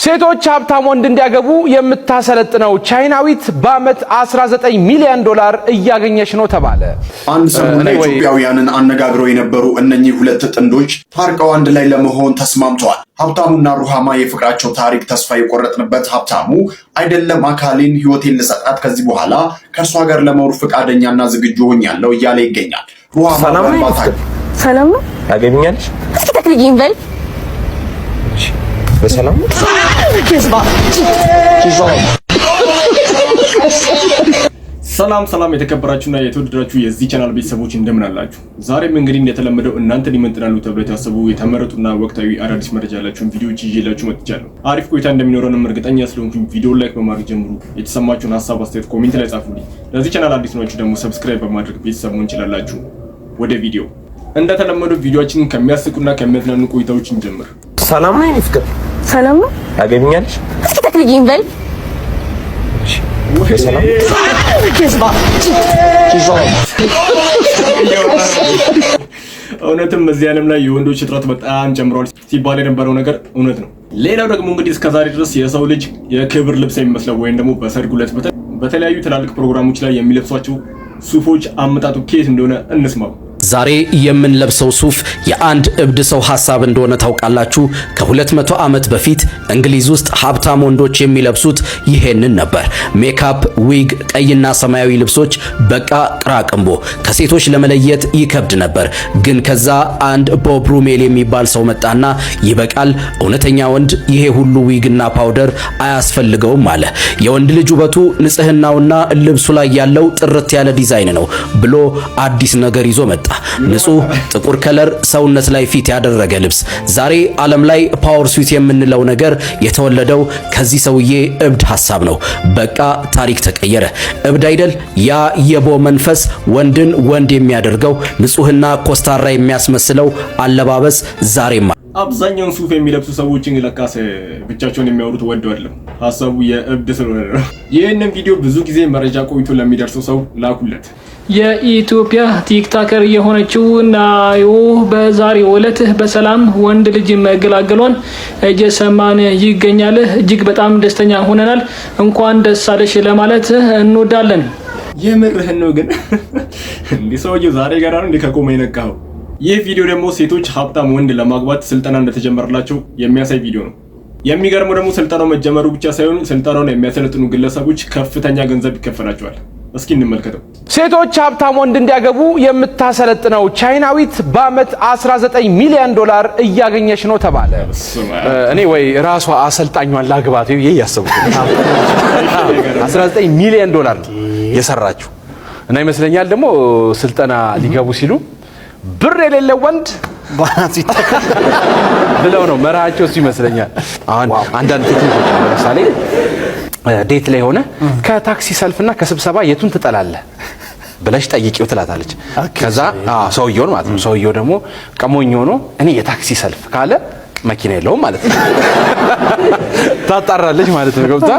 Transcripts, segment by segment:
ሴቶች ሀብታም ወንድ እንዲያገቡ የምታሰለጥነው ቻይናዊት በአመት $19 ሚሊዮን እያገኘች ነው ተባለ። አንድ ሰሞን ኢትዮጵያውያንን አነጋግረው የነበሩ እነኚህ ሁለት ጥንዶች ታርቀው አንድ ላይ ለመሆን ተስማምተዋል። ሀብታሙና ሩሃማ የፍቅራቸው ታሪክ ተስፋ የቆረጥንበት ሀብታሙ አይደለም አካሌን ህይወቴን ልሰጣት ከዚህ በኋላ ከእርሷ ጋር ለመኖር ፈቃደኛና ዝግጁ ሆኛለሁ እያለ ይገኛል። ሩሃማ ሰላም ነው ያገኛልሽ እስኪ ተክልኝ በል በሰላም ሰላም የተከበራችሁና የተወደዳችሁ የዚህ ቻናል ቤተሰቦች እንደምን አላችሁ? ዛሬም እንግዲህ እንደተለመደው እናንተን ይመጥናሉ ተብለው የታሰቡ የተመረጡና ወቅታዊ አዳዲስ መረጃ ያላችሁን ቪዲዮዎች ይዤላችሁ መጥቻለሁ። አሪፍ ቆይታ እንደሚኖረንም እርግጠኛ ስለሆንኩኝ ቪዲዮ ላይክ በማድረግ ጀምሩ። የተሰማችሁን ሀሳብ አስተያየት ኮሜንት ላይ ጻፉልኝ። ለዚህ ቻናል አዲስ ናችሁ ደግሞ ሰብስክራይብ በማድረግ ቤተሰብ መሆን ትችላላችሁ። ወደ ቪዲዮ እንደተለመደው ቪዲዮአችንን ከሚያስቁና ከሚያዝናኑ ቆይታዎች እንጀምር። ሰላም ነው ፍቅር ሰላም ነው ያገኛልሽ እስኪ ተክልኝ በል ሰላም እውነትም በዚህ ዓለም ላይ የወንዶች እጥረት በጣም ጨምሯል ሲባል የነበረው ነገር እውነት ነው። ሌላው ደግሞ እንግዲህ እስከዛሬ ድረስ የሰው ልጅ የክብር ልብስ የሚመስለው ወይም ደግሞ በሰርጉ ዕለት በተለያዩ ትላልቅ ፕሮግራሞች ላይ የሚለብሷቸው ሱፎች አመጣጡ ከየት እንደሆነ እንስማው። ዛሬ የምንለብሰው ሱፍ የአንድ እብድ ሰው ሐሳብ እንደሆነ ታውቃላችሁ። ከ200 ዓመት በፊት እንግሊዝ ውስጥ ሀብታም ወንዶች የሚለብሱት ይሄንን ነበር። ሜካፕ፣ ዊግ፣ ቀይና ሰማያዊ ልብሶች በቃ ቅራቅንቦ ከሴቶች ለመለየት ይከብድ ነበር። ግን ከዛ አንድ ቦብ ሩሜል የሚባል ሰው መጣና ይበቃል፣ እውነተኛ ወንድ ይሄ ሁሉ ዊግና ፓውደር አያስፈልገውም አለ። የወንድ ልጅ ውበቱ ንጽህናውና ልብሱ ላይ ያለው ጥርት ያለ ዲዛይን ነው ብሎ አዲስ ነገር ይዞ መጣ። ንጹህ ጥቁር ከለር ሰውነት ላይ ፊት ያደረገ ልብስ። ዛሬ ዓለም ላይ ፓወር ስዊት የምንለው ነገር የተወለደው ከዚህ ሰውዬ እብድ ሐሳብ ነው። በቃ ታሪክ ተቀየረ። እብድ አይደል? ያ የቦ መንፈስ ወንድን ወንድ የሚያደርገው ንጹህና ኮስታራ የሚያስመስለው አለባበስ ዛሬማ አብዛኛውን ሱፍ የሚለብሱ ሰዎችን ለካስ ብቻቸውን የሚያወሩት ወደው አይደለም፣ ሐሳቡ የእብድ ስለሆነ ነው። ይህንን ቪዲዮ ብዙ ጊዜ መረጃ ቆይቶ ለሚደርሰው ሰው ላኩለት። የኢትዮጵያ ቲክታከር የሆነችው ናዮ በዛሬው ዕለት በሰላም ወንድ ልጅ መገላገሏን እየሰማን ይገኛል። እጅግ በጣም ደስተኛ ሆነናል። እንኳን ደስ አለሽ ለማለት እንወዳለን። የምርህን ነው ግን እንዲህ ሰውዬው ዛሬ ጋር ነው እንደ ከቆመ የነቃው። ይህ ቪዲዮ ደግሞ ሴቶች ሀብታም ወንድ ለማግባት ስልጠና እንደተጀመረላቸው የሚያሳይ ቪዲዮ ነው። የሚገርመው ደግሞ ስልጠናው መጀመሩ ብቻ ሳይሆን ስልጠናውን የሚያሰለጥኑ ግለሰቦች ከፍተኛ ገንዘብ ይከፈላቸዋል። እስኪ እንመልከተው። ሴቶች ሀብታም ወንድ እንዲያገቡ የምታሰለጥነው ቻይናዊት በአመት $19 ሚሊዮን እያገኘች ነው ተባለ። እኔ ወይ ራሷ አሰልጣኛዋን ላግባት ይሄ ያሰብኩት $19 ሚሊዮን የሰራችው እና ይመስለኛል ደግሞ ስልጠና ሊገቡ ሲሉ ብር የሌለው ወንድ ባናት ይተካል ብለው ነው መራቸው እሱ ይመስለኛል። አሁን አንዳንድ ቴክኒኮች ለምሳሌ ዴት ላይ ሆነ ከታክሲ ሰልፍና ከስብሰባ የቱን ትጠላለህ ብለሽ ጠይቂው ትላታለች። ከዛ ሰውየው ማለት ነው። ሰውየው ደግሞ ቀሞኝ ሆኖ እኔ የታክሲ ሰልፍ ካለ መኪና የለውም ማለት ነው። ታጣራለች ማለት ነው። ገብታ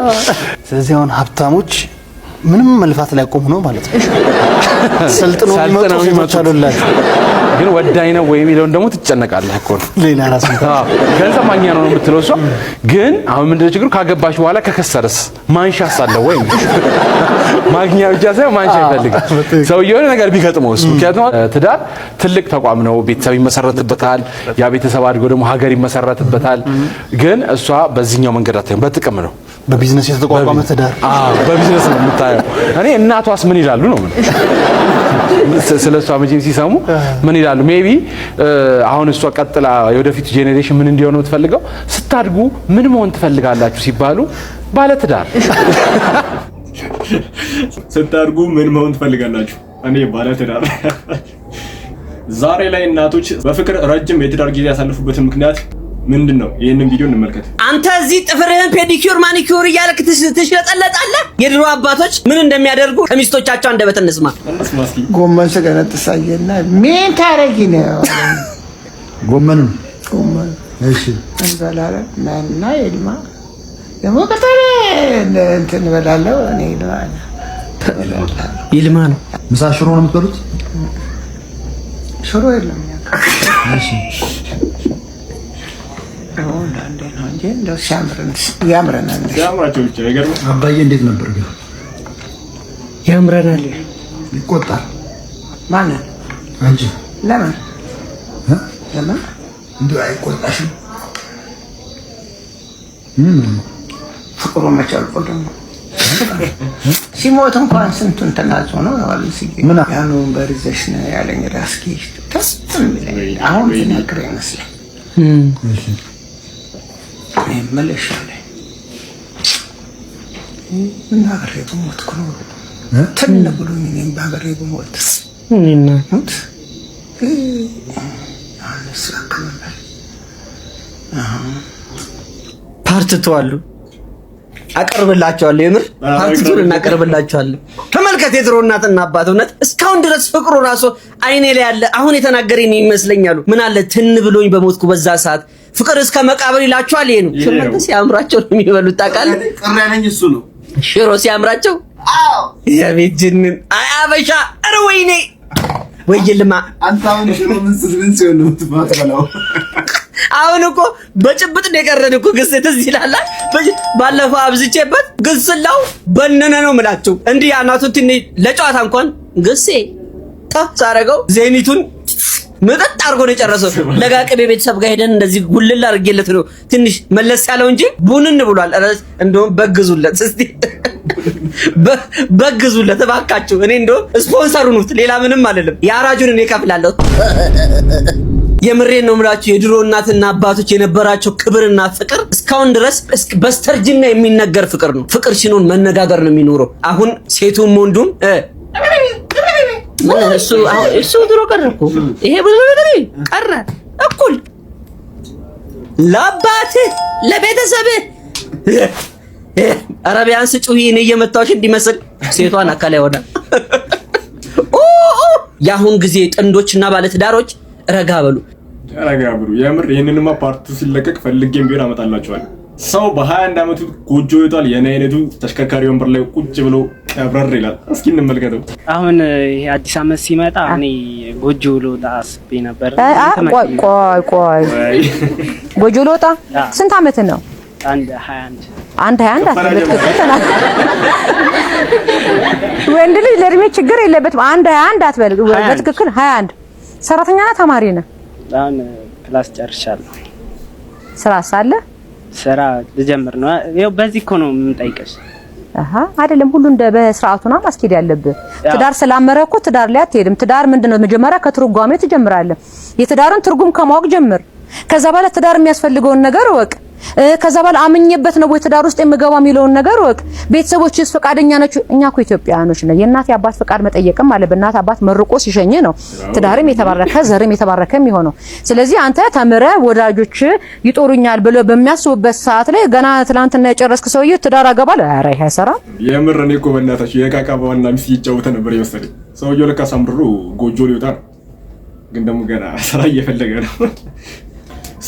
ስለዚህ አሁን ሀብታሞች ምንም መልፋት ላይ ቆም ነው ማለት ነው። ሰልጥነው ይመጣሉላችሁ ግን ወዳይ ነው ወይ የሚለውን ደግሞ ትጨነቃለህ እኮ ነው። ሌላ ራስ ገንዘብ ማግኛ ነው የምትለው እሷ። ግን አሁን ምንድነው ችግሩ? ካገባሽ በኋላ ከከሰርስ ማንሻስ አለው ወይ? ማግኛ ብቻ ሳይሆን ማንሻ ይፈልጋል ሰውየው ነገር ቢገጥመውስ። ምክንያቱም ትዳር ትልቅ ተቋም ነው፣ ቤተሰብ ይመሰረትበታል። ያ ቤተሰብ አድጎ ደግሞ ሀገር ይመሰረትበታል። ግን እሷ በዚህኛው መንገድ አትይም፣ በጥቅም ነው። በቢዝነስ የተቋቋመ ትዳር በቢዝነስ ነው የምታየው። እኔ እናቷስ ምን ይላሉ ነው ምን ስለሷ መቼም ሲሰሙ ምን ይላሉ? ሜቢ አሁን እሷ ቀጥላ የወደፊት ጄኔሬሽን ምን እንዲሆን ነው የምትፈልገው? ስታድጉ ምን መሆን ትፈልጋላችሁ ሲባሉ ባለ ትዳር። ስታድጉ ምን መሆን ትፈልጋላችሁ? እኔ ባለ ትዳር። ዛሬ ላይ እናቶች በፍቅር ረጅም የትዳር ጊዜ ያሳለፉበትን ምክንያት ምንድነው? ይሄንን ቪዲዮ እንመልከት። አንተ እዚህ ጥፍርህን ፔዲኪዩር ማኒኪዩር እያልክ ትሽለጠለጣለህ። የድሮ አባቶች ምን እንደሚያደርጉ ከሚስቶቻቸው አንደበት እንስማ። ጎመን ስገነጥሳየና ምን ታረጊ ነው? ጎመን እሺ እንበላለን እና ይልማ ደግሞ ከተረ እንትን እንበላለን። እኔ ይልማ ነው ምሳ ሽሮ ነው የምትበሉት? ሽሮ የለም። እሺ አንዴ ነው እንጂ እንደው ያምረናል። ሲያምራቸው ብቻ አይገርም። አባዬ እንዴት ነበር ግን? ያምረናል። ይቆጣል። ማን? አንቺ። ለምን እንደው አይቆጣሽም? ፍቅሩ መቻል ቆደም ሲሞት እንኳን ስንቱን ተናዞ ነው ምን ያኑ በርዘሽ ነው ያለኝ ራስኪ ተስጥም ይለኝ አሁን ተናግረ ይመስላል መለሻለ ምን አገሬ በሞት ነው ተነብሉኝ እኔም ባገሬ በሞት እና ፓርትቷል አቀርብላችኋለሁ። የምር ፓርቲቱን እናቀርብላችኋለሁ። ተመልከት የድሮ እናትና አባት እውነት እስካሁን ድረስ ፍቅሩ ራሱ አይኔ ላይ ያለ አሁን የተናገረኝ ይመስለኛል። ምን አለ ትን ብሎኝ በሞትኩ በዛ ሰዓት ፍቅር እስከ መቃብር ይላችኋል። ይሄ ነው ሽመት ሲያምራቸው ነው የሚበሉት። ታውቃለህ ቅር ያለኝ እሱ ነው። ሽሮ ሲያምራቸው አዎ የቤት ጅንን አያበሻ ወይኔ ወይልማ አንተ አሁን ሽሮ ምን ሲሆን ነው የምትባለው? አሁን እኮ በጭብጥ ነው የቀረን እኮ ግስ ትዝ ይላል። ባለፈው አብዝቼበት ግስላው በነነ ነው የምላችሁ። እንዲህ አናቱን ትንሽ ለጨዋታ እንኳን ግሴ ታሳረገው ዜኒቱን መጠጥ አድርጎ ነው የጨረሰው። ለጋቀቤ ቤተሰብ ጋር ሄደን እንደዚህ ጉልል አድርጌለት ነው ትንሽ መለስ ያለው እንጂ ቡንን ብሏል። እንደውም በግዙለት እስቲ በግዙለት እባካችሁ። እኔ እንደውም ስፖንሰሩን ነው ሌላ ምንም አይደለም። ያራጁን እኔ ከፍላለሁ። የምሬን ነው የምላችሁ። የድሮ እናትና አባቶች የነበራቸው ክብርና ፍቅር እስካሁን ድረስ በስተርጅና የሚነገር ፍቅር ነው። ፍቅር ሲኖር መነጋገር ነው የሚኖረው። አሁን ሴቱም ወንዱም እሱ ድሮ ቀረ እኮ ይሄ ብዙ ነገር ቀረ እኩል ለአባትህ ለቤተሰብህ አረቢያን ስጩሂ እኔ እየመታሁሽ እንዲመስል ሴቷን አካላይ ወዳ ያሁን ጊዜ ጥንዶችና ባለትዳሮች ረጋ በሉ። የምር ይሄንንማ ፓርቱ ሲለቀቅ ፈልጌም ቢሆን አመጣላችኋለሁ። ሰው በ21 አመቱ ጎጆ ይወጣል። የኔ አይነቱ ተሽከርካሪ ወንበር ላይ ቁጭ ብሎ ቀብረር ይላል። እስኪ እንመልከተው። አሁን ይሄ አዲስ አመት ሲመጣ እኔ ጎጆ ልወጣ አስቤ ነበር። ቆይ ጎጆ ልወጣ ስንት አመት ነው? 21 አትበል። ወንድ ልጅ ለእድሜ ችግር የለበትም። 21 አትበል። በትክክል 21 ሰራተኛ ነህ ተማሪ ነህ? አሁን ክላስ ጨርሻለሁ። ስራ ሳለ ስራ ልጀምር ነው። ያው በዚህ እኮ ነው የምንጠይቀሽ። አይደለም ሁሉ እንደ በስርዓቱና ማስኬድ ያለብህ። ትዳር ስላመረ እኮ ትዳር ላይ አትሄድም። ትዳር ምንድነው? መጀመሪያ ከትርጓሜ ትጀምራለህ። የትዳርን ትርጉም ከማወቅ ጀምር። ከዛ በኋላ ትዳር የሚያስፈልገውን ነገር ወቅ። ከዛ በኋላ አምኜበት ነው ወይ ትዳር ውስጥ የምገባ የሚለውን ነገር ወቅ። ቤተሰቦችስ ፈቃደኛ ናቸው? እኛ እኮ ኢትዮጵያውያኖች ነን። የእናት የአባት ፈቃድ መጠየቅም አለ። በእናት አባት መርቆ ሲሸኝ ነው ትዳርም የተባረከ ዘርም የተባረከ የሚሆነው። ስለዚህ አንተ ተምረህ ወዳጆች ይጦሩኛል ብሎ በሚያስቡበት ሰዓት ላይ ገና ትላንትና የጨረስክ ሰውዬ ትዳር አገባል። ኧረ ይሄ አይሰራም። የምር እኔ እኮ በእናታችሁ የቃቃ ባልና ሚስት ይጫወተ ነበር የመሰለኝ። ሰውዬው ለካ ሳምብሩ ጎጆ ሊወጣ ነው፣ ግን ደግሞ ገና ስራ እየፈለገ ነው።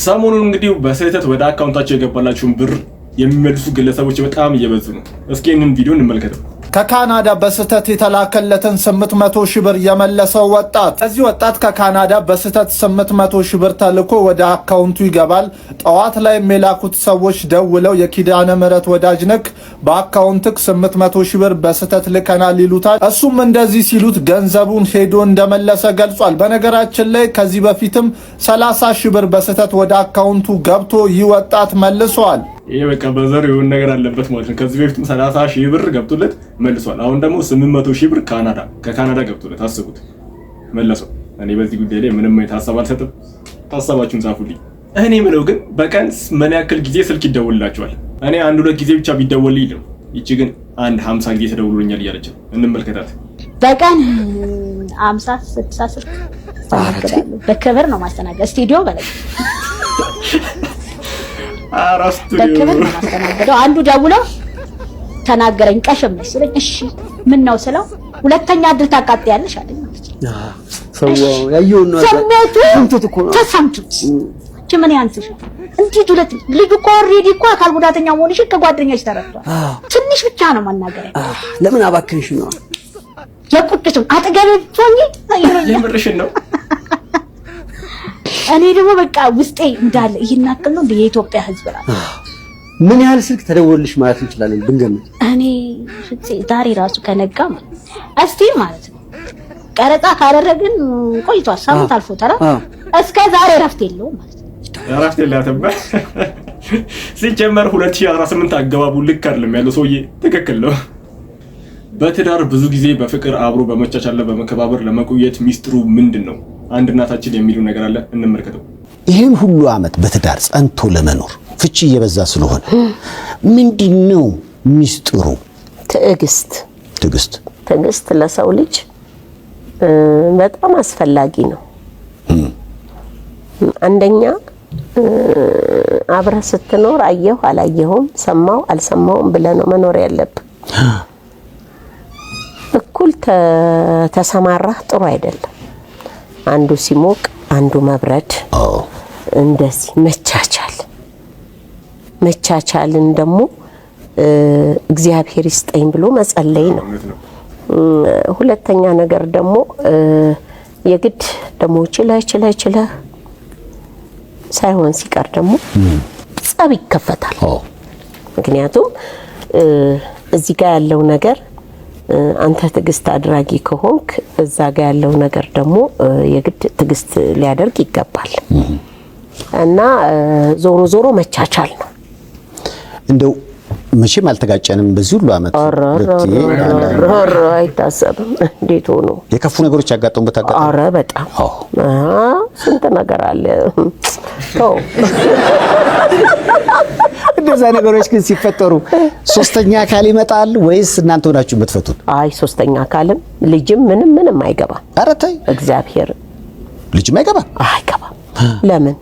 ሰሞኑን እንግዲህ በስህተት ወደ አካውንታቸው የገባላችሁን ብር የሚመልሱ ግለሰቦች በጣም እየበዙ ነው። እስኪ ይህንን ቪዲዮ እንመልከተው። ከካናዳ በስህተት የተላከለትን 800 ሺህ ብር የመለሰው ወጣት። እዚህ ወጣት ከካናዳ በስህተት 800 ሺህ ብር ተልኮ ወደ አካውንቱ ይገባል። ጠዋት ላይ የላኩት ሰዎች ደውለው የኪዳነ ምህረት ወዳጅ ነክ በአካውንትክ 800 ሺህ ብር በስህተት ልከናል ይሉታል። እሱም እንደዚህ ሲሉት ገንዘቡን ሄዶ እንደመለሰ ገልጿል። በነገራችን ላይ ከዚህ በፊትም 30 ሺህ ብር በስህተት ወደ አካውንቱ ገብቶ ይህ ወጣት መልሷል። ይሄ በቃ በዘር የሆነ ነገር አለበት ማለት ነው። ከዚህ በፊትም 30 ሺህ ብር ገብቶለት መልሷል። አሁን ደግሞ 800 ሺህ ብር ከካናዳ ገብቶለት አስቡት መለሰው። እኔ በዚህ ጉዳይ ላይ ምንም ሀሳብ አልሰጥም። ሀሳባችሁን ጻፉልኝ። እኔ የምለው ግን በቀን ምን ያክል ጊዜ ስልክ ይደወልላችኋል? እኔ 1-2 ጊዜ ብቻ ቢደወልልኝ ነው። ይቺ ግን 50 ጊዜ ተደውሎኛል እያለች ነው። እንመልከታት። በቀን 50-60 ስልክ ታስተናግዳለህ። በክብር ነው ማስተናገድ። ስቱዲዮ በላይ በክብር ነው ማስተናገደው። አንዱ ደውሎ ተናገረኝ ቀሽም ነው ሲለኝ እሺ ምን ነው ስለው ሁለተኛ እድል ታቃጥያለሽ አለኝ ማለት ነው። ሰው ያየው ነው ሰምቱት እኮ ተሰምቱት ምን ያንስሽ እንዴ ዱለት ልጅ እኮ ኦሬዲ እኮ አካል ጉዳተኛ መሆንሽ ከጓደኛሽ ተረድቷል። ትንሽ ብቻ ነው መናገር ያለው። ለምን አባክንሽ ነው የቁጥቱን አጠገብ ሆኜ የምርሽን ነው እኔ ደግሞ በቃ ውስጤ እንዳለ ይሄን አክል ነው የኢትዮጵያ ህዝብ ራሱ ምን ያህል ስልክ ተደወልልሽ ማለት እንችላለን ብንገምት? እኔ ዛሬ ራሱ ከነጋ እስቲ ማለት ነው ቀረጻ ካደረግን ቆይቷል፣ ሳምንት አልፎታል። እስከ ዛሬ ረፍት የለውም ማለት ነው። ረፍት የላትም ሲጀመር 2018 አገባቡ ልክ አይደለም ያለው ሰውዬ ትክክል ነው። በትዳር ብዙ ጊዜ በፍቅር አብሮ በመቻቻል በመከባበር ለመቆየት ሚስጥሩ ምንድነው? አንድ እናታችን የሚሉ ነገር አለ፣ እንመልከተው። ይሄን ሁሉ አመት በትዳር ጸንቶ ለመኖር ፍቺ እየበዛ ስለሆነ ምንድነው ሚስጥሩ? ትዕግስት ለሰው ልጅ በጣም አስፈላጊ ነው። አንደኛ አብረህ ስትኖር አየሁ አላየሁም ሰማው አልሰማውም ብለህ ነው መኖር ያለብህ። እኩል ተሰማራህ ጥሩ አይደለም። አንዱ ሲሞቅ አንዱ መብረድ፣ እንደዚህ መቻቻልን ደግሞ እግዚአብሔር ይስጠኝ ብሎ መጸለይ ነው። ሁለተኛ ነገር ደግሞ የግድ ደግሞ ችለህ ሳይሆን ሲቀር ደግሞ ጸብ ይከፈታል። ምክንያቱም እዚህ ጋር ያለው ነገር አንተ ትዕግስት አድራጊ ከሆንክ እዛ ጋር ያለው ነገር ደግሞ የግድ ትዕግስት ሊያደርግ ይገባል እና ዞሮ መቻቻል ነው። እንደው መቼም አልተጋጨንም በዚህ ሁሉ አመት አይታሰብም። እንዴት ሆኖ የከፉ ነገሮች ያጋጠሙበት አጋጣሚ? ኧረ በጣም ስንት ነገር አለ። እንደዛ ነገሮች ግን ሲፈጠሩ ሶስተኛ አካል ይመጣል ወይስ እናንተ ሆናችሁ የምትፈቱት? አይ ሶስተኛ አካልም ልጅም ምንም አይገባም። ኧረ ተይ እግዚአብሔር ልጅም አይገባም። ለምን?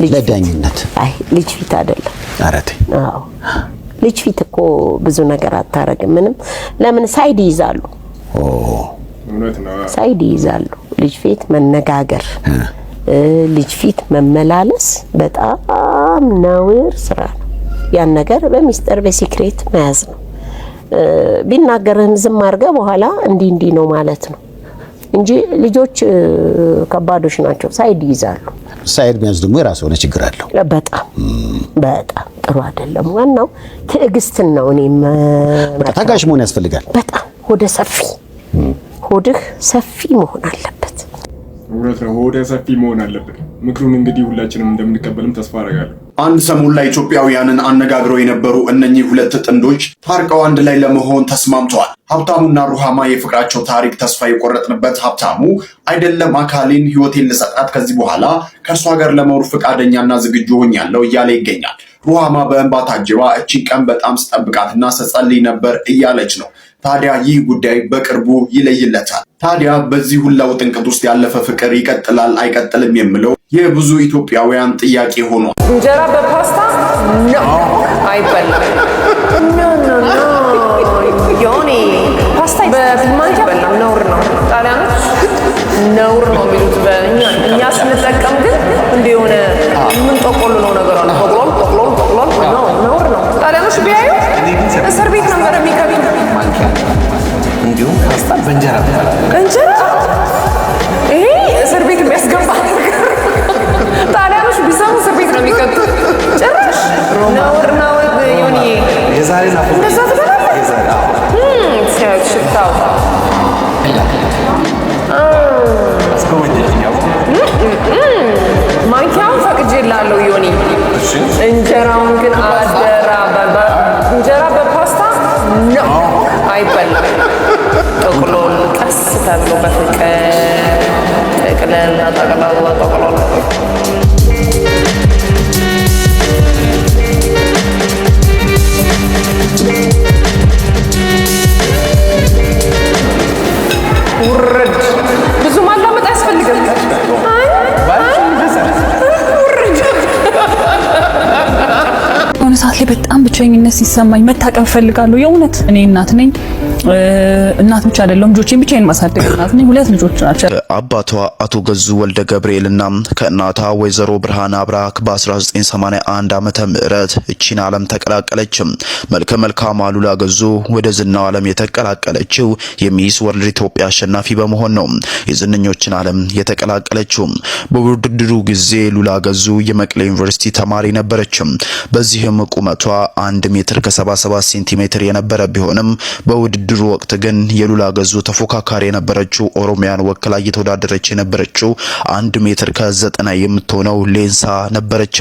ለዳኝነት። አይ ልጅ ፊት አይደለም። ኧረ ተይ። አዎ ልጅ ፊት እኮ ብዙ ነገር አታረግም። ምንም ለምን ሳይድ ይይዛሉ። ሳይድ ይይዛሉ። ልጅ ፊት መነጋገር፣ ልጅ ፊት መመላለስ በጣም ነውር ስራ ነው። ያን ነገር በሚስጥር በሲክሬት መያዝ ነው። ቢናገርህም ዝም አድርገህ በኋላ እንዲህ ነው ማለት ነው እንጂ ልጆች ከባዶች ናቸው። ሳይድ ይይዛሉ። ሳይድ መያዝ ደግሞ የራሱ የሆነ ችግር አለው። በጣም ጥሩ አይደለም። ዋናው ትዕግስትን ነው። እኔም ታጋሽ መሆን ያስፈልጋል። በጣም ሆድህ ሰፊ መሆን አለበት። እውነት ነው፣ ሆደ ሰፊ መሆን አለበት። ምክሩን እንግዲህ ሁላችንም እንደምንቀበልም ተስፋ አደርጋለሁ። አንድ ሰሞን ላይ ኢትዮጵያውያንን አነጋግረው የነበሩ እነኚህ ሁለት ጥንዶች ታርቀው አንድ ላይ ለመሆን ተስማምተዋል። ሀብታሙና ሩሃማ የፍቅራቸው ታሪክ ተስፋ የቆረጥንበት ሀብታሙ አይደለም አካሌን ሕይወቴን ልሰጣት ከዚህ በኋላ ከእርሷ ጋር ለመኖር ፈቃደኛና ዝግጁ ሆኛለሁ እያለ ይገኛል። ሩሃማ በእንባ ታጅባ እቺን ቀን በጣም ስጠብቃትና ስጸልይ ነበር እያለች ነው። ታዲያ ይህ ጉዳይ በቅርቡ ይለይለታል። ታዲያ በዚህ ሁላ ውጥንቅጥ ውስጥ ያለፈ ፍቅር ይቀጥላል አይቀጥልም የሚለው የብዙ ኢትዮጵያውያን ጥያቄ ሆኗል። እንጀራ በፓስታ አይበላም። ዮኒ ፓስታ በማንኪያ በላም ነውር ነው። ጣሊያኖች ነውር ነው የሚሉት። እኛ ስንጠቀም ግን እንደሆነ ምን ጠቆሉ ነው ነገሩ ነው። ጠቅሎል ነው ነውር ነው። ጣሊያኖች ቢያዩ እስር ቤት ነበር የሚከብኝ። እንዲሁም ፓስታ በእንጀራ እንጀራ ይሄ እስር ቤት የሚያስገባ ነገር። ጣሊያኖች ቢሰሙ እስር ቤት ነው የሚከቱት። ጭራሽ ነውር ነው። ዮኒ የዛሬ ነው እንደዛ ትበላለህ? ሲያዩት ሽታው ማንኪያውን ፈቅጄልሃለሁ ዮኒ። እንጀራውን ግን አደራ። እንጀራ በፓስታ ነው አይበላም። ጠቅሎል ቀስ ተብሎ በፍቅር ጠቅለል ውርድ ብዙ ማላመጥ አያስፈልግም። የሆነ ሰዓት ላይ በጣም ብቸኝነት ሲሰማኝ መታቀብ እፈልጋለሁ። የእውነት እኔ እናት ነኝ፣ እናት ብቻ አይደለም ልጆቼን ብቻዬን ማሳደግ እናት ነኝ። 2 ልጆች ናቸው። አባቷ አቶ ገዙ ወልደ ገብርኤልና ከእናቷ ወይዘሮ ብርሃን አብራክ በ1981 ዓመተ ምህረት እቺን ዓለም ተቀላቀለች። መልከ መልካም ሉላ ገዙ ወደ ዝናው ዓለም የተቀላቀለችው የሚስ ወርልድ ኢትዮጵያ አሸናፊ በመሆን ነው የዝነኞችን ዓለም የተቀላቀለችው። በውድድሩ ጊዜ ሉላ ገዙ የመቀሌ ዩኒቨርሲቲ ተማሪ ነበረች። በዚህም ቁመቷ 1 ሜትር ከ77 ሴንቲሜትር የነበረ ቢሆንም በውድድሩ ወቅት ግን የሉላ ገዙ ተፎካካሪ የነበረችው ኦሮሚያን ወክላ እየተወዳደረች የነበረችው 1 ሜትር ከ90 የምትሆነው ሌንሳ ነበረች።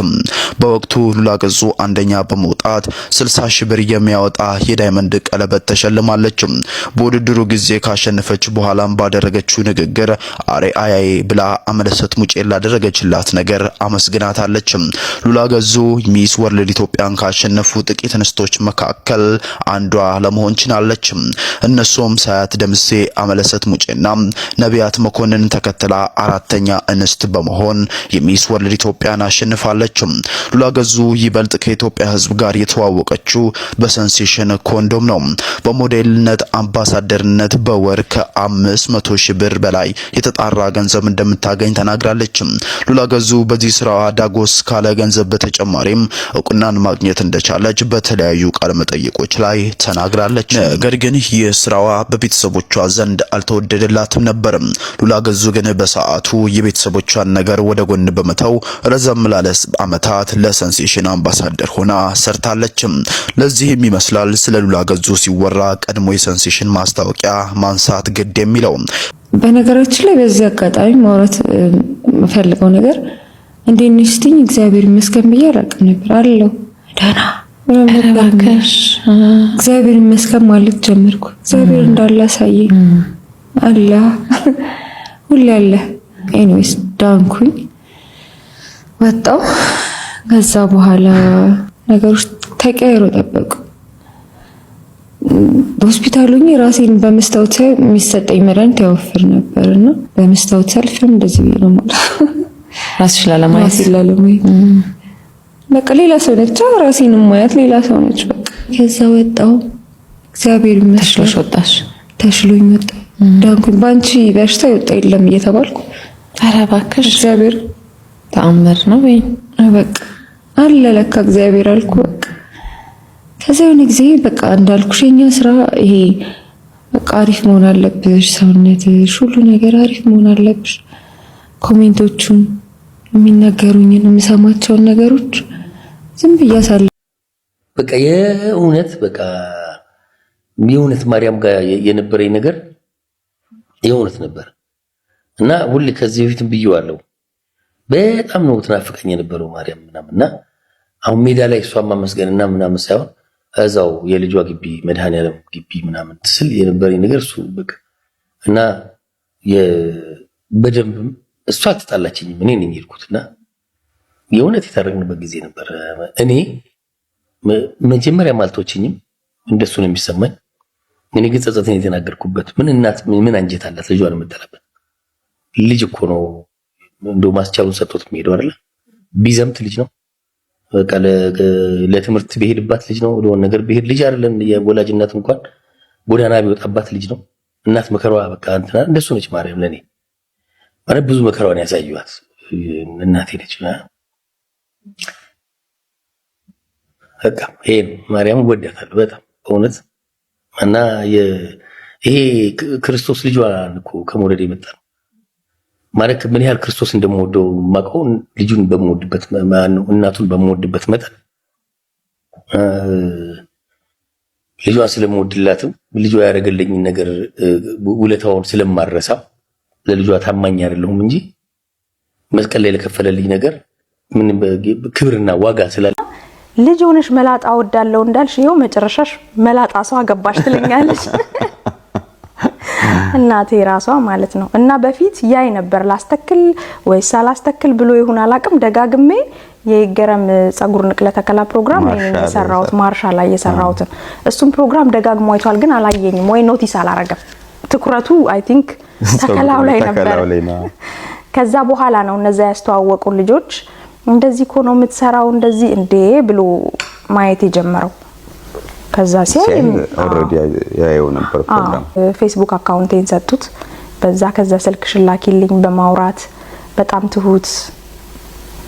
በወቅቱ ሉላ ገዙ አንደኛ በመውጣት 60 ሺህ ብር የሚያወጣ የዳይመንድ ቀለበት ተሸልማለች። በውድድሩ ጊዜ ካሸነፈች በኋላም ባደረገችው ንግግር አሬአያዬ ብላ አመለሰት ሙጬ ላደረገችላት ነገር አመስግናታለች። ሉላ ገዙ ሚስ ወርልድ ኢትዮጵያን ካሸነፉ ጥቂት እንስቶች መካከል አንዷ ለመሆን ችላለች። እነሱም ሳያት ደምሴ፣ አመለሰት ሙጬና ነቢያት መኮንን ተከትላ 4ኛ እንስት በመሆን የሚስ ወርልድ ኢትዮጵያን አሸንፋለች። ሉላ ገዙ ይበልጥ ከኢትዮጵያ ሕዝብ ጋር የተዋወቀችው በሴንሴሽን ኮንዶም ነው። በሞዴልነት አምባሳደርነት በወር ከ500 ሺህ ብር በላይ የተጣራ ገንዘብ እንደምታገኝ ተናግራለች። ሉላ ገዙ በዚህ ስራዋ ዳጎስ ካለ ገንዘብ በተጨማሪም እውቅናን ማግኘት እንደቻለች በተለያዩ ቃለ መጠይቆች ላይ ተናግራለች። ነገር ግን ይህ ስራዋ በቤተሰቦቿ ዘንድ አልተወደደላትም ነበር። ሉላ ገዙ ግን በሰዓቱ የቤተሰቦቿን ነገር ወደ ጎን በመተው ረዘም ላለ ዓመታት ለሴንሴሽን አምባሳደር ሆና ሰርታለች። ለዚህም ይመስላል ስለ ሉላ ገዙ ሲወራ ቀድሞ የሴንሴሽን ማስታወቂያ ማንሳት ግድ የሚለው። በነገራችን ላይ በዚህ አጋጣሚ ማውራት የምፈልገው ነገር እንዴት ነሽ ስትይኝ እግዚአብሔር ይመስገን ብዬ አላውቅም ነበር አለው ደህና ረመባከሽ እግዚአብሔር ይመስገን ማለት ጀመርኩ። እግዚአብሔር እንዳለ አሳየኝ አላ ሁሌ አለ። ኤኒዌይስ ዳንኩኝ ወጣው። ከዛ በኋላ ነገሮች ተቀያይሮ ጠበቁ። በሆስፒታሉ ራሴን በመስታወት ሳይ የሚሰጠኝ መድኃኒት ያወፍር ነበርና በመስታወት ሳልፍም እንደዚህ ነው ማለት ራስሽ ላለማየት በቃ ሌላ ሰው ነች ራሴን ማያት ሌላ ሰው ነች። በቃ ከዛ ወጣው እግዚአብሔር ይመስገን ወጣሽ ተሽሎኝ ወጣ ዳንኩኝ። ባንቺ በሽታ ይወጣ የለም እየተባልኩ ኧረ እባክሽ እግዚአብሔር ተአምር ነው ወይ በቃ አለ ለካ እግዚአብሔር አልኩ። በቃ ከዛ የሆነ ጊዜ በቃ እንዳልኩሽ የኛ ስራ ይሄ በቃ አሪፍ መሆን አለብሽ፣ ሰውነትሽ ሁሉ ነገር አሪፍ መሆን አለብሽ። ኮሜንቶቹን የሚነገሩኝን የምሰማቸውን ነገሮች ዝም ብያሳለ በቃ የእውነት ማርያም ጋር የነበረኝ ነገር የእውነት ነበር እና ሁሌ ከዚህ በፊትም ብየዋለሁ። በጣም ነው ትናፍቀኝ የነበረው ማርያም ምናምንና አሁን ሜዳ ላይ እሷን ማመስገንና ምናምን ሳይሆን እዛው የልጇ ግቢ መድኃኔዓለም ግቢ ምናምን ትስል የነበረኝ ነገር እሱ በቃ እና በደንብም እሷ አትጣላችኝም እኔ ነኝ የሄድኩትና የእውነት የታረቅንበት ጊዜ ነበር። እኔ መጀመሪያ ማልቶችኝም እንደሱ ነው የሚሰማኝ። እኔ ግን ጸጸተኝ የተናገርኩበት ምን እናት ምን አንጀት አላት ልጇን የምትጠላበት ልጅ እኮ ነው። እንደው ማስቻሉን ሰጥቶት የሚሄደው አይደለ ቢዘምት ልጅ ነው። በቃ ለትምህርት ቢሄድባት ልጅ ነው። ለሆነ ነገር ቢሄድ ልጅ አይደለም። የወላጅ እናት እንኳን ጎዳና ቢወጣባት ልጅ ነው። እናት መከራዋ በቃ እንትና እንደሱ ነች ማርያም ለኔ ማለት ብዙ መከራዋን ያሳዩዋት እናቴ ነች። በቃ ይሄ ማርያም ወዳታለሁ በጣም በእውነት እና ይሄ ክርስቶስ ልጇን እኮ ከመውደድ የመጣ ነው ማለት ምን ያህል ክርስቶስ እንደምወደው ማቀው ልጁን በመወድበት እናቱን በመወድበት መጠን ልጇን ስለምወድላትም ልጇ ያደረገልኝ ነገር ውለታውን ስለማረሳ ለልጇ ታማኝ አይደለሁም እንጂ መስቀል ላይ ለከፈለልኝ ነገር ምን ክብርና ዋጋ ስላለ ልጅ ሆነሽ መላጣ ወዳለው እንዳልሽ ይሄው መጨረሻሽ መላጣ ሰው አገባሽ ትለኛለች እናቴ ራሷ ማለት ነው። እና በፊት ያይ ነበር ላስተክል ወይስ አላስተክል ብሎ ይሁን አላቅም ደጋግሜ የገረም ጸጉር ንቅለ ተከላ ፕሮግራም ላይ የሰራሁት ማርሻ ላይ የሰራሁት እሱም ፕሮግራም ደጋግሞ አይቷል፣ ግን አላየኝም ወይ ኖቲስ አላረገም። ትኩረቱ አይ ቲንክ ተከላው ላይ ነበር። ከዛ በኋላ ነው እነዛ ያስተዋወቁ ልጆች እንደዚህ እኮ ነው የምትሰራው እንደዚህ እንዴ ብሎ ማየት የጀመረው። ከዛ ሲያይ ኦሬዲ ያየው ነበር ፕሮግራም። ፌስቡክ አካውንቴን ሰጡት። ከዛ ስልክሽን ላኪልኝ በማውራት በጣም ትሁት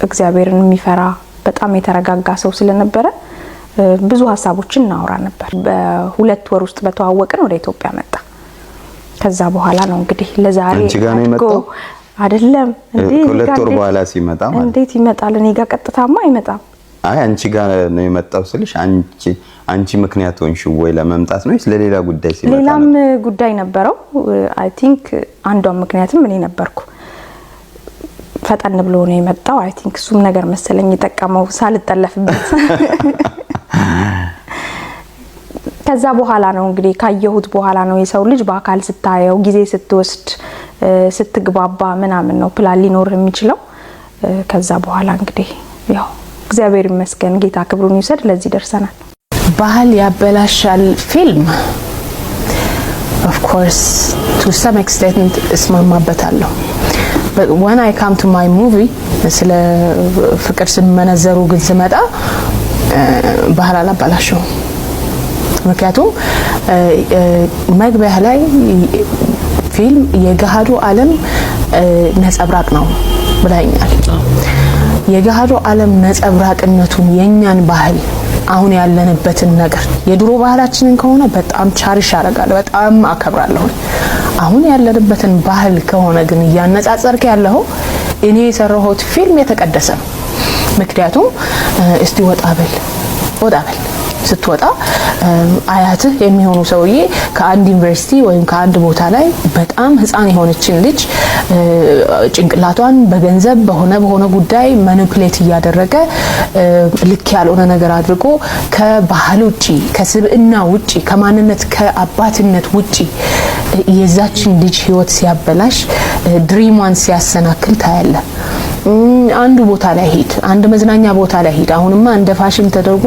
እግዚአብሔርን የሚፈራ በጣም የተረጋጋ ሰው ስለነበረ ብዙ ሀሳቦችን እናወራ ነበር። በሁለት ወር ውስጥ በተዋወቅን ወደ ኢትዮጵያ መጣ። ከዛ በኋላ ነው እንግዲህ ለዛሬ አንቺ ጋር ነው የመጣው አይደለም እንዴ? ሁለት ወር በኋላ ሲመጣ ማለት እንዴት ይመጣል? እኔ ጋር ቀጥታማ አይመጣም። አይ አንቺ ጋር ነው የመጣው ስልሽ አንቺ ምክንያት ሆንሽ ወይ ለመምጣት ነው ለሌላ ጉዳይ ሲመጣ? ሌላም ጉዳይ ነበረው። አይ ቲንክ አንዷን ምክንያትም እኔ ነበርኩ። ፈጠን ብሎ ነው የመጣው። አይ ቲንክ እሱም ነገር መሰለኝ የጠቀመው ሳልጠለፍበት። ከዛ በኋላ ነው እንግዲህ ካየሁት በኋላ ነው የሰው ልጅ በአካል ስታየው ጊዜ ስትወስድ ስትግባባ ምናምን ነው ፕላን ሊኖር የሚችለው። ከዛ በኋላ እንግዲህ ያው እግዚአብሔር ይመስገን ጌታ ክብሩን ይውሰድ ለዚህ ደርሰናል። ባህል ያበላሻል ፊልም of course to some extent እስማማበታለሁ። but when I come to my movie ስለ ፍቅር ስመነዘሩ ግን ስመጣ ባህል አላበላሸውም። ምክንያቱም መግቢያ ላይ ፊልም የገሃዱ ዓለም ነጸብራቅ ነው ብለኛል። የገሃዱ ዓለም ነጸብራቅነቱን የኛን ባህል አሁን ያለንበትን ነገር የድሮ ባህላችንን ከሆነ በጣም ቻሪሽ አደርጋለሁ፣ በጣም አከብራለሁ። አሁን ያለንበትን ባህል ከሆነ ግን ያነጻጸርክ ያለው እኔ የሰራሁት ፊልም የተቀደሰ ነው። ምክንያቱም እስቲ ወጣ በል ስትወጣ አያትህ የሚሆኑ ሰውዬ ከአንድ ዩኒቨርሲቲ ወይም ከአንድ ቦታ ላይ በጣም ህፃን የሆነችን ልጅ ጭንቅላቷን በገንዘብ በሆነ ጉዳይ ማኒፑሌት እያደረገ ልክ ያልሆነ ነገር አድርጎ ከባህል ውጪ ከስብዕና ውጪ ከማንነት ከአባትነት ውጪ የዛችን ልጅ ህይወት ሲያበላሽ ድሪሟን ሲያሰናክል ታያለ። አንዱ ቦታ ላይ ሄድ፣ አንድ መዝናኛ ቦታ ላይ ሄድ። አሁንማ እንደ ፋሽን ተደርጎ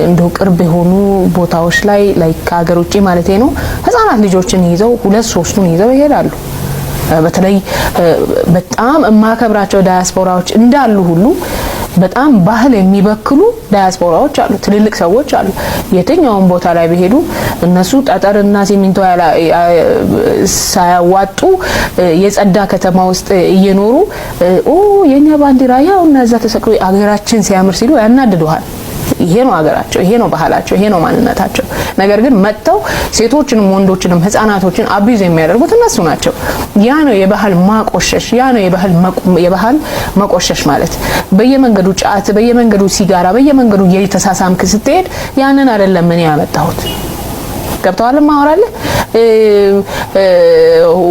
እንደው ቅርብ የሆኑ ቦታዎች ላይ ከሀገር ውጪ ማለት ነው ህፃናት ልጆችን ይዘው 2-3ቱን ይዘው ይሄዳሉ። በተለይ በጣም የማከብራቸው ዳያስፖራዎች እንዳሉ ሁሉ በጣም ባህል የሚበክሉ ዳያስፖራዎች አሉ፣ ትልልቅ ሰዎች አሉ። የትኛውን ቦታ ላይ ቢሄዱ እነሱ ጠጠርና ሲሚንቶ ሳያዋጡ የጸዳ ከተማ ውስጥ እየኖሩ የኛ ባንዲራ ያው እና እዛ ተሰቅሎ አገራችን ሲያምር ሲሉ ያናድዱሃል። ይሄ ነው ሀገራቸው፣ ይሄ ነው ባህላቸው፣ ይሄ ነው ማንነታቸው። ነገር ግን መጥተው ሴቶችንም ወንዶችንም ህፃናቶችን አቢዩዝ የሚያደርጉት እነሱ ናቸው። ያ ነው የባህል ማቆሸሽ፣ ያ ነው የባህል መቆሸሽ ማለት። በየመንገዱ ጫት፣ በየመንገዱ ሲጋራ፣ በየመንገዱ እየተሳሳምክ ስትሄድ ያንን አይደለም ምን ያመጣሁት። ገብተዋል ማወራለ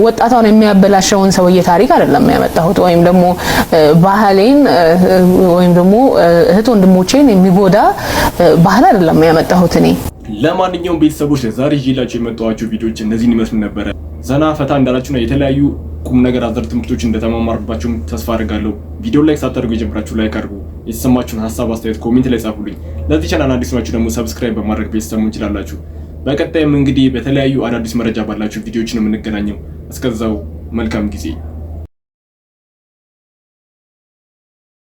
ወጣቷን የሚያበላሸውን ሰውዬ ታሪክ አይደለም ያመጣሁት፣ ወይም ደግሞ ባህሌን ወይም ደግሞ እህት ወንድሞቼን የሚጎዳ ባህል አይደለም ያመጣሁት እኔ። ለማንኛውም ቤተሰቦች ዛሬ ይዤላችሁ የመጣኋቸው ቪዲዮዎች እነዚህን ይመስሉ ነበር። ዘና ፈታ እንዳላችሁና የተለያዩ ቁም ነገር አዘል ትምህርቶች እንደተማማርባችሁ ተስፋ አድርጋለሁ። ቪዲዮ ላይክ ሳታደርጉ የጀመራችሁ ላይክ አድርጉ። የተሰማችሁን ሀሳብ አስተያየት ኮሜንት ላይ ጻፉልኝ። ለዚህ ቻናል አዲስ ናችሁ ደግሞ ሰብስክራይብ በማድረግ ቤተሰብ መሆን ትችላላችሁ። በቀጣይም እንግዲህ በተለያዩ አዳዲስ መረጃ ባላችሁ ቪዲዮዎች ነው የምንገናኘው። እስከዛው መልካም ጊዜ